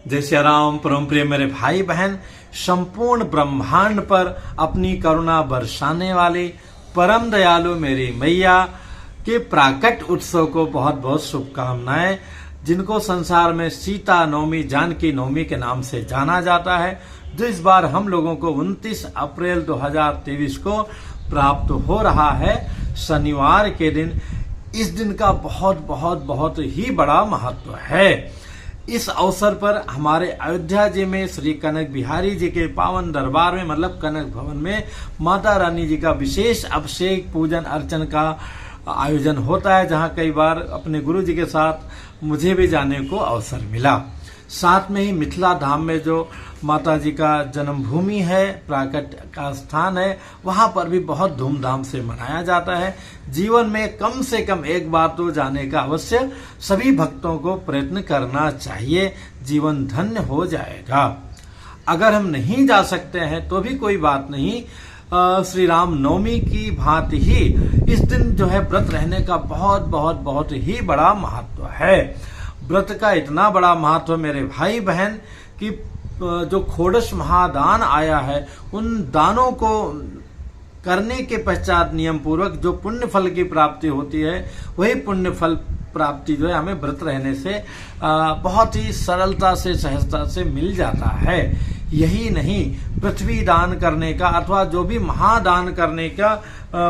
जय श्री राम। परम प्रिय मेरे भाई बहन, संपूर्ण ब्रह्मांड पर अपनी करुणा बरसाने वाली परम दयालु मेरी मैया के प्राकट उत्सव को बहुत बहुत शुभकामनाएं। जिनको संसार में सीता नवमी, जानकी नवमी के नाम से जाना जाता है, जो इस बार हम लोगों को 29 अप्रैल 2023 को प्राप्त हो रहा है, शनिवार के दिन। इस दिन का बहुत बहुत बहुत ही बड़ा महत्व है। इस अवसर पर हमारे अयोध्या जी में श्री कनक बिहारी जी के पावन दरबार में, मतलब कनक भवन में, माता रानी जी का विशेष अभिषेक पूजन अर्चन का आयोजन होता है, जहां कई बार अपने गुरु जी के साथ मुझे भी जाने को अवसर मिला। साथ में ही मिथिला धाम में जो माता जी का जन्मभूमि है, प्राकट का स्थान है, वहां पर भी बहुत धूमधाम से मनाया जाता है। जीवन में कम से कम एक बार तो जाने का अवश्य सभी भक्तों को प्रयत्न करना चाहिए, जीवन धन्य हो जाएगा। अगर हम नहीं जा सकते हैं तो भी कोई बात नहीं। श्री राम नवमी की भांति ही इस दिन जो है व्रत रहने का बहुत बहुत बहुत ही बड़ा महत्व है। व्रत का इतना बड़ा महत्व मेरे भाई बहन कि जो खोड़श महादान आया है, उन दानों को करने के पश्चात नियम पूर्वक जो पुण्य फल की प्राप्ति होती है, वही पुण्य फल प्राप्ति जो है हमें व्रत रहने से बहुत ही सरलता से, सहजता से मिल जाता है। यही नहीं, पृथ्वी दान करने का अथवा जो भी महादान करने का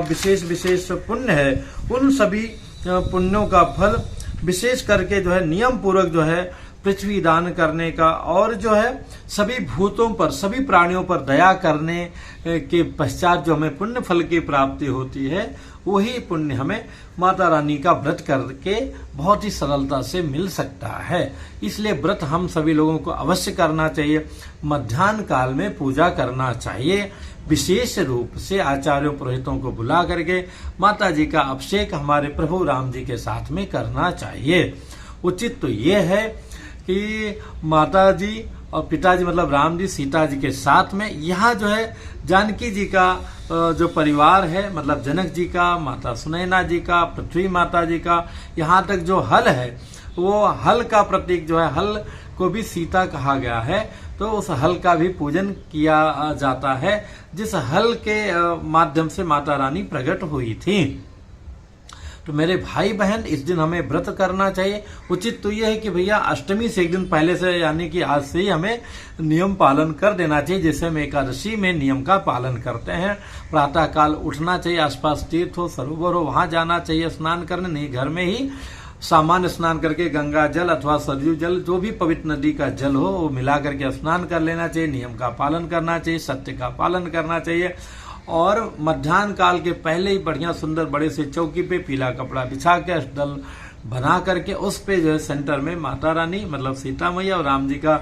विशेष विशेष पुण्य है, उन सभी पुण्यों का फल विशेष करके जो है नियम पूर्वक जो है पृथ्वी दान करने का, और जो है सभी भूतों पर, सभी प्राणियों पर दया करने के पश्चात जो हमें पुण्य फल की प्राप्ति होती है, वही पुण्य हमें माता रानी का व्रत करके बहुत ही सरलता से मिल सकता है। इसलिए व्रत हम सभी लोगों को अवश्य करना चाहिए। मध्याह्न काल में पूजा करना चाहिए। विशेष रूप से आचार्यों पुरोहितों को बुला करके माता जी का अभिषेक हमारे प्रभु राम जी के साथ में करना चाहिए। उचित तो ये है कि माता जी और पिताजी मतलब राम जी सीता जी के साथ में यहाँ जो है जानकी जी का जो परिवार है, मतलब जनक जी का, माता सुनैना जी का, पृथ्वी माता जी का, यहाँ तक जो हल है, वो हल का प्रतीक जो है, हल को भी सीता कहा गया है, तो उस हल का भी पूजन किया जाता है, जिस हल के माध्यम से माता रानी प्रकट हुई थी। तो मेरे भाई बहन, इस दिन हमें व्रत करना चाहिए। उचित तो यह है कि भैया अष्टमी से एक दिन पहले से, यानी कि आज से ही हमें नियम पालन कर देना चाहिए, जैसे हम एकादशी में नियम का पालन करते हैं। प्रातः काल उठना चाहिए, आसपास तीर्थ हो, सरोवर हो, वहां जाना चाहिए स्नान करने। नहीं, घर में ही सामान्य स्नान करके गंगा जल अथवा सरयू जल, जो भी पवित्र नदी का जल हो, वो मिला करके स्नान कर लेना चाहिए। नियम का पालन करना चाहिए, सत्य का पालन करना चाहिए। और मध्याह्न काल के पहले ही बढ़िया सुंदर बड़े से चौकी पे पीला कपड़ा बिछा के अष्टदल बना करके उस पे जो है सेंटर में माता रानी मतलब सीता मैया और राम जी का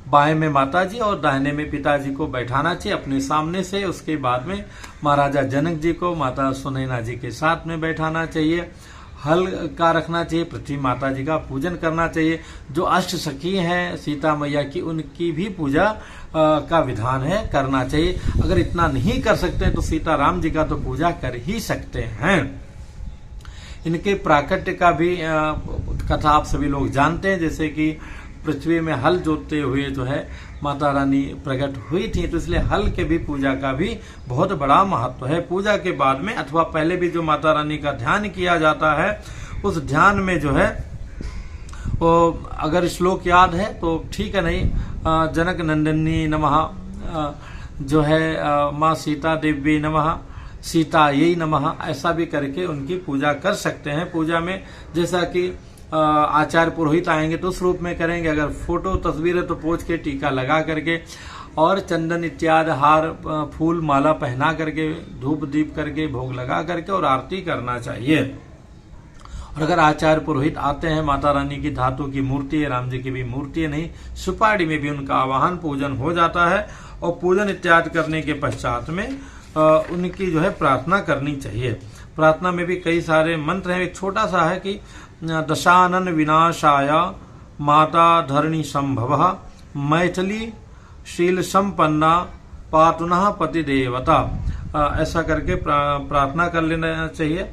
बाएं में माता जी और दाहिने में पिताजी को बैठाना चाहिए अपने सामने से। उसके बाद में महाराजा जनक जी को माता सुनैना जी के साथ में बैठाना चाहिए। हल का रखना चाहिए, पृथ्वी माता जी का पूजन करना चाहिए। जो अष्ट सखी हैं सीता मैया की, उनकी भी पूजा का विधान है, करना चाहिए। अगर इतना नहीं कर सकते हैं तो सीता राम जी का तो पूजा कर ही सकते हैं। इनके प्राकट्य का भी कथा आप सभी लोग जानते हैं, जैसे कि पृथ्वी में हल जोतते हुए जो है माता रानी प्रकट हुई थी, तो इसलिए हल के भी पूजा का भी बहुत बड़ा महत्व है। पूजा के बाद में अथवा पहले भी जो माता रानी का ध्यान किया जाता है, उस ध्यान में जो है वो अगर श्लोक याद है तो ठीक है, नहीं जनक नंदिनी नमः, जो है माँ सीता देवी नमः, सीता यही नमः, ऐसा भी करके उनकी पूजा कर सकते हैं। पूजा में जैसा कि आचार्य पुरोहित आएंगे तो उस रूप में करेंगे। अगर फोटो तस्वीर है तो पोंछ के टीका लगा करके और चंदन इत्यादि हार फूल माला पहना करके धूप दीप करके भोग लगा करके और आरती करना चाहिए। और अगर आचार्य पुरोहित आते हैं, माता रानी की धातु की मूर्ति है, राम जी की भी मूर्ति है, नहीं सुपाड़ी में भी उनका आवाहन पूजन हो जाता है। और पूजन इत्यादि करने के पश्चात में उनकी जो है प्रार्थना करनी चाहिए। प्रार्थना में भी कई सारे मंत्र हैं। एक छोटा सा है कि दशानन विनाशाय माता धरणी संभव मैथिली शील संपन्ना पातुनः पति देवता, ऐसा करके प्रार्थना कर लेना चाहिए।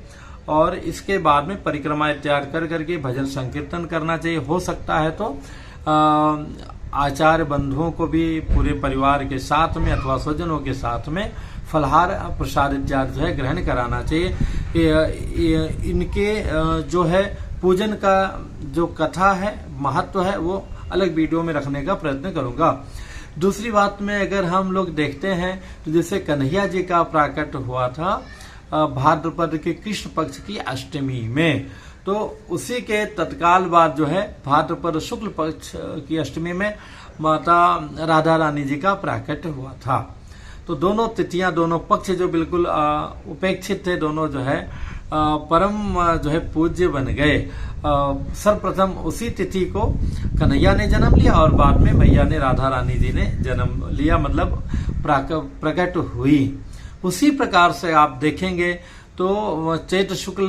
और इसके बाद में परिक्रमा इत्यादि कर करके भजन संकीर्तन करना चाहिए। हो सकता है तो आचार्य बंधुओं को भी पूरे परिवार के साथ में अथवा स्वजनों के साथ में फलहार प्रसाद इत्यादि जो है ग्रहण कराना चाहिए। इनके जो है पूजन का जो कथा है, महत्व है, वो अलग वीडियो में रखने का प्रयत्न करूंगा। दूसरी बात में अगर हम लोग देखते हैं तो जैसे कन्हैया जी का प्राकट हुआ था भाद्रपद के कृष्ण पक्ष की अष्टमी में, तो उसी के तत्काल बाद जो है भाद्रपद शुक्ल पक्ष की अष्टमी में माता राधा रानी जी का प्राकट हुआ था। तो दोनों तिथियां, दोनों पक्ष जो बिल्कुल उपेक्षित थे, दोनों जो है परम जो है पूज्य बन गए। सर्वप्रथम उसी तिथि को कन्हैया ने जन्म लिया और बाद में मैया ने, राधा रानी जी ने जन्म लिया, मतलब प्रकट हुई। उसी प्रकार से आप देखेंगे तो चैत्र शुक्ल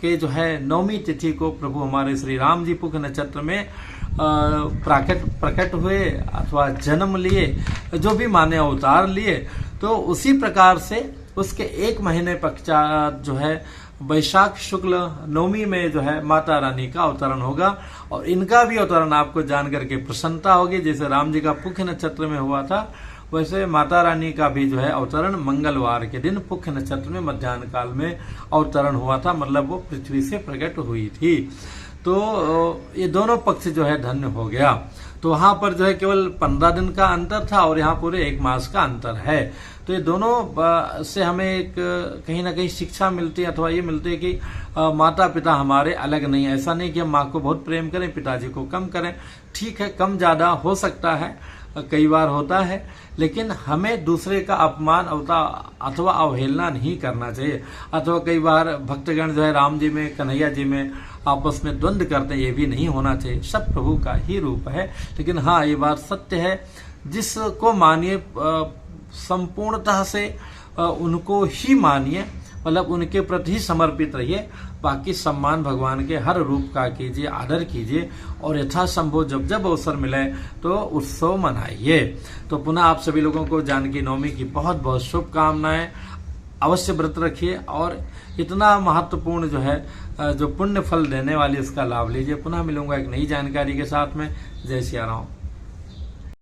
के जो है नवमी तिथि को प्रभु हमारे श्री राम जी पुख नक्षत्र में प्रकट हुए अथवा जन्म लिए, जो भी माने अवतार लिए। तो उसी प्रकार से उसके एक महीने पश्चात जो है वैशाख शुक्ल नवमी में जो है माता रानी का अवतरण होगा। और इनका भी अवतरण आपको जान करके प्रसन्नता होगी। जैसे राम जी का पुख नक्षत्र में हुआ था, वैसे माता रानी का भी जो है अवतरण मंगलवार के दिन पुख नक्षत्र में मध्याह्न काल में अवतरण हुआ था, मतलब वो पृथ्वी से प्रकट हुई थी। तो ये दोनों पक्ष जो है धन्य हो गया। तो वहां पर जो है केवल 15 दिन का अंतर था और यहाँ पूरे 1 मास का अंतर है। तो ये दोनों से हमें एक कहीं ना कहीं शिक्षा मिलती है अथवा ये मिलती है कि माता पिता हमारे अलग नहीं है। ऐसा नहीं कि हम माँ को बहुत प्रेम करें, पिताजी को कम करें। ठीक है, कम ज्यादा हो सकता है, कई बार होता है, लेकिन हमें दूसरे का अपमान अथवा अवहेलना नहीं करना चाहिए। अथवा कई बार भक्तगण जो है राम जी में, कन्हैया जी में आपस में द्वंद्व करते हैं, ये भी नहीं होना चाहिए। सब प्रभु का ही रूप है। लेकिन हाँ, ये बात सत्य है, जिसको मानिए संपूर्णतः से उनको ही मानिए, मतलब उनके प्रति ही समर्पित रहिए। बाकी सम्मान भगवान के हर रूप का कीजिए, आदर कीजिए और यथासंभव जब जब अवसर मिले तो उत्सव मनाइए। तो पुनः आप सभी लोगों को जानकी नवमी की बहुत बहुत शुभकामनाएं। अवश्य व्रत रखिए और इतना महत्वपूर्ण जो है जो पुण्य फल देने वाली, इसका लाभ लीजिए। पुनः मिलूंगा एक नई जानकारी के साथ में। जय सिया राम।